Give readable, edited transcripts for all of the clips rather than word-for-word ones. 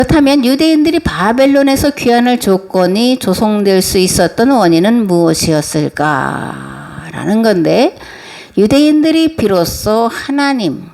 그렇다면 유대인들이 바벨론에서 귀환을 조건이 조성될 수 있었던 원인은 무엇이었을까라는 건데, 유대인들이 비로소 하나님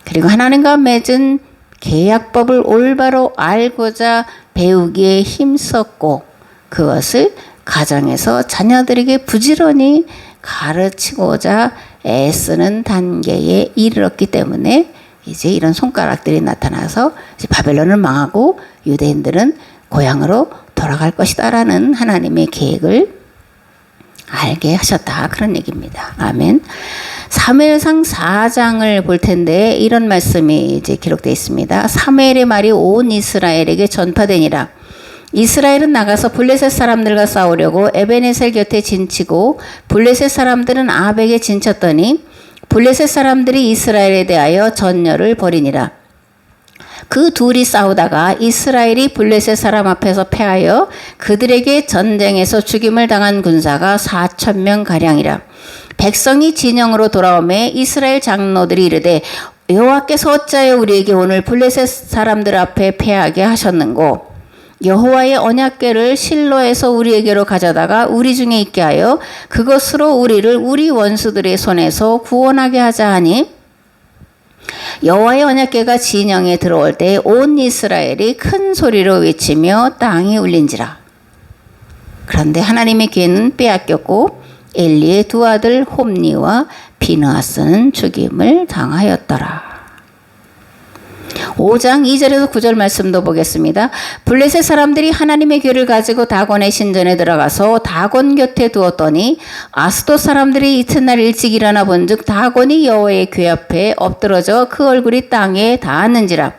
그리고 하나님과 맺은 계약법을 올바로 알고자 배우기에 힘썼고 그것을 가정에서 자녀들에게 부지런히 가르치고자 애쓰는 단계에 이르렀기 때문에 이제 이런 손가락들이 나타나서 이제 바벨론을 망하고 유대인들은 고향으로 돌아갈 것이다라는 하나님의 계획을 알게 하셨다, 그런 얘기입니다. 아멘. 사무엘상 4장을 볼 텐데 이런 말씀이 이제 기록되어 있습니다. 사무엘의 말이 온 이스라엘에게 전파되니라. 이스라엘은 나가서 블레셋 사람들과 싸우려고 에베네셀 곁에 진치고 블레셋 사람들은 아벡에 진쳤더니 블레셋 사람들이 이스라엘에 대하여 전열을 벌이니라. 그 둘이 싸우다가 이스라엘이 블레셋 사람 앞에서 패하여 그들에게 전쟁에서 죽임을 당한 군사가 4,000명 가량이라. 백성이 진영으로 돌아오매 이스라엘 장로들이 이르되 여호와께서 어찌하여 우리에게 오늘 블레셋 사람들 앞에 패하게 하셨는고, 여호와의 언약궤를 실로에서 우리에게로 가져다가 우리 중에 있게 하여 그것으로 우리를 우리 원수들의 손에서 구원하게 하자 하니, 여호와의 언약궤가 진영에 들어올 때 온 이스라엘이 큰 소리로 외치며 땅이 울린지라. 그런데 하나님의 궤는 빼앗겼고 엘리의 두 아들 홈니와 비느하스는 죽임을 당하였더라. 5장 2절에서 9절 말씀도 보겠습니다. 블레셋 사람들이 하나님의 궤를 가지고 다곤의 신전에 들어가서 다곤 곁에 두었더니 아스돗 사람들이 이튿날 일찍 일어나 본즉 다곤이 여호와의 궤 앞에 엎드러져 그 얼굴이 땅에 닿았는지라.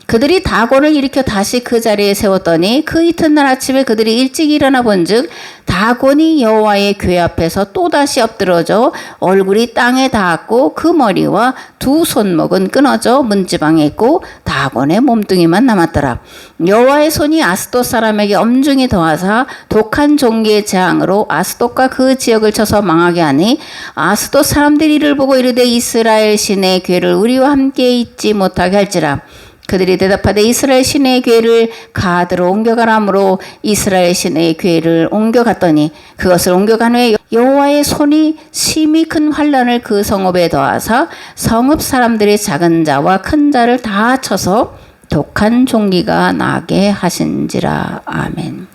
그들이 다곤을 일으켜 다시 그 자리에 세웠더니 그 이튿날 아침에 그들이 일찍 일어나 본즉 다곤이 여호와의 궤 앞에서 또다시 엎드러져 얼굴이 땅에 닿았고 그 머리와 두 손목은 끊어져 문지방에 있고 다곤의 몸뚱이만 남았더라. 여호와의 손이 아스돗 사람에게 엄중히 더하사 독한 종기의 재앙으로 아스돗과 그 지역을 쳐서 망하게 하니 아스돗 사람들이 이를 보고 이르되 이스라엘 신의 궤를 우리와 함께 있지 못하게 할지라. 그들이 대답하되 이스라엘 신의 궤를 가드로 옮겨가라 하므로 이스라엘 신의 궤를 옮겨갔더니 그것을 옮겨간 후에 여호와의 손이 심히 큰 환란을 그 성읍에 더하사 성읍 사람들의 작은 자와 큰 자를 다 쳐서 독한 종기가 나게 하신지라. 아멘.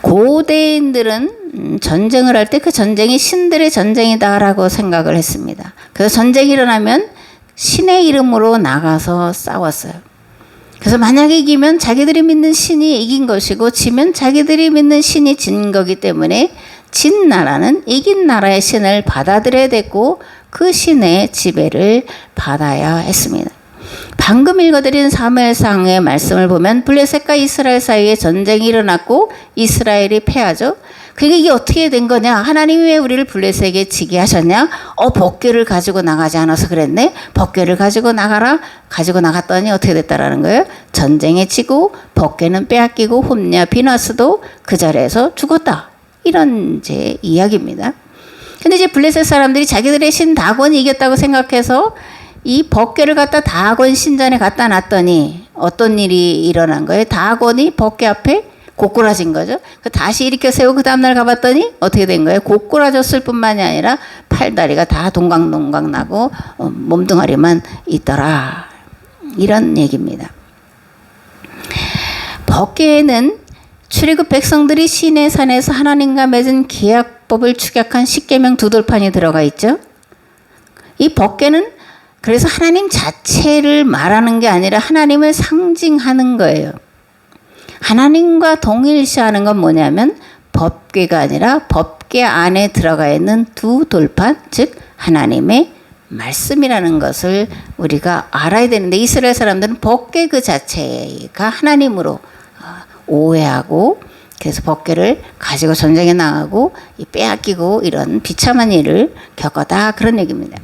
고대인들은 전쟁을 할 때 그 전쟁이 신들의 전쟁이다라고 생각을 했습니다. 그래서 전쟁이 일어나면 신의 이름으로 나가서 싸웠어요. 그래서 만약에 이기면 자기들이 믿는 신이 이긴 것이고 지면 자기들이 믿는 신이 진 거기 때문에 진 나라는 이긴 나라의 신을 받아들여야 됐고 그 신의 지배를 받아야 했습니다. 방금 읽어드린 사무엘상의 말씀을 보면 블레셋과 이스라엘 사이에 전쟁이 일어났고 이스라엘이 패하죠. 그게 이게 어떻게 된 거냐? 하나님이 왜 우리를 블레셋에게 지게 하셨냐? 법궤를 가지고 나가지 않아서 그랬네? 법궤를 가지고 나가라? 가지고 나갔더니 어떻게 됐다라는 거예요? 전쟁에 지고 법궤는 빼앗기고 홈냐 비느하스도 그 자리에서 죽었다. 이런 이제 이야기입니다. 근데 이제 블레셋 사람들이 자기들의 신 다곤이 이겼다고 생각해서 이 법궤를 갖다 다곤 신전에 갖다 놨더니 어떤 일이 일어난 거예요? 다곤이 법궤 앞에 고꾸라진 거죠. 다시 일으켜 세우고 그 다음날 가봤더니 어떻게 된 거예요? 고꾸라졌을 뿐만이 아니라 팔다리가 다 동강동강 나고 몸뚱아리만 있더라. 이런 얘기입니다. 법궤에는 출애굽 백성들이 시내 산에서 하나님과 맺은 계약법을 축약한 십계명 두 돌판이 들어가 있죠. 이 법궤는 그래서 하나님 자체를 말하는 게 아니라 하나님을 상징하는 거예요. 하나님과 동일시하는 건 뭐냐면 법궤가 아니라 법궤 안에 들어가 있는 두 돌판, 즉 하나님의 말씀이라는 것을 우리가 알아야 되는데 이스라엘 사람들은 법궤 그 자체가 하나님으로 오해하고 그래서 법궤를 가지고 전쟁에 나가고 빼앗기고 이런 비참한 일을 겪었다, 그런 얘기입니다.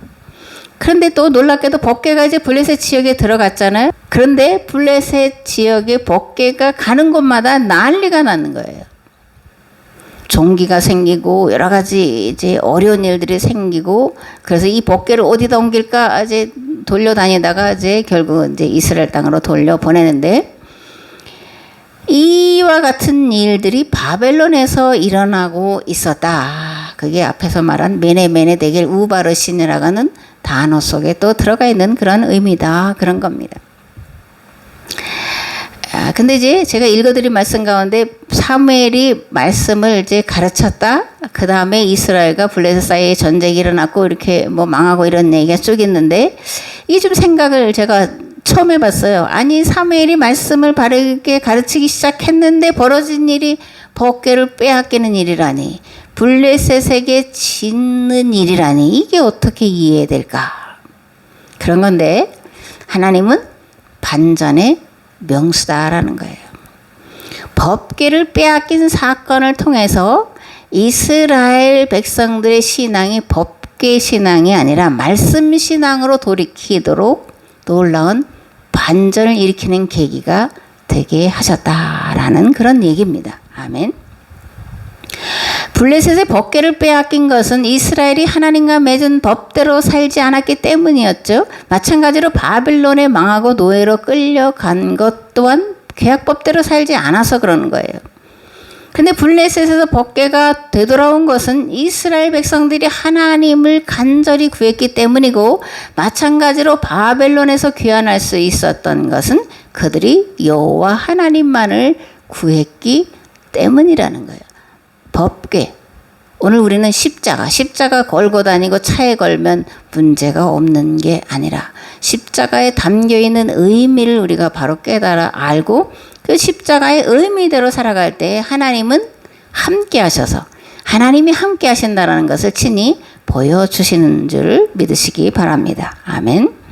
그런데 또 놀랍게도 법궤가 이제 블레셋 지역에 들어갔잖아요. 그런데 블레셋 지역에 법궤가 가는 곳마다 난리가 나는 거예요. 종기가 생기고 여러 가지 이제 어려운 일들이 생기고 그래서 이 법궤를 어디다 옮길까 이제 돌려다니다가 이제 결국 이제 이스라엘 땅으로 돌려보내는데, 이와 같은 일들이 바벨론에서 일어나고 있었다. 그게 앞에서 말한 메네메네 데겔 우바르신이라고 하는 단어 속에 또 들어가 있는 그런 의미다. 그런 겁니다. 근데 이제 제가 읽어드린 말씀 가운데 사무엘이 말씀을 이제 가르쳤다. 그 다음에 이스라엘과 블레셋 사이에 전쟁이 일어났고 이렇게 뭐 망하고 이런 얘기가 쭉 있는데, 이게 좀 생각을 제가 처음 해봤어요. 아니, 사무엘이 말씀을 바르게 가르치기 시작했는데 벌어진 일이 법궤를 빼앗기는 일이라니, 블레셋에게 짓는 일이라니, 이게 어떻게 이해될까? 그런 건데 하나님은 반전의 명수다라는 거예요. 법궤를 빼앗긴 사건을 통해서 이스라엘 백성들의 신앙이 법궤 신앙이 아니라 말씀 신앙으로 돌이키도록 놀라운 반전을 일으키는 계기가 되게 하셨다라는 그런 얘기입니다. 아멘. 블레셋의 법궤를 빼앗긴 것은 이스라엘이 하나님과 맺은 법대로 살지 않았기 때문이었죠. 마찬가지로 바빌론에 망하고 노예로 끌려간 것 또한 계약법대로 살지 않아서 그러는 거예요. 근데 블레셋에서 법궤가 되돌아온 것은 이스라엘 백성들이 하나님을 간절히 구했기 때문이고, 마찬가지로 바벨론에서 귀환할 수 있었던 것은 그들이 여호와 하나님만을 구했기 때문이라는 거예요. 법궤. 오늘 우리는 십자가 걸고 다니고 차에 걸면 문제가 없는 게 아니라 십자가에 담겨있는 의미를 우리가 바로 깨달아 알고 그 십자가의 의미대로 살아갈 때 하나님은 함께 하셔서, 하나님이 함께 하신다는 것을 친히 보여주시는 줄 믿으시기 바랍니다. 아멘.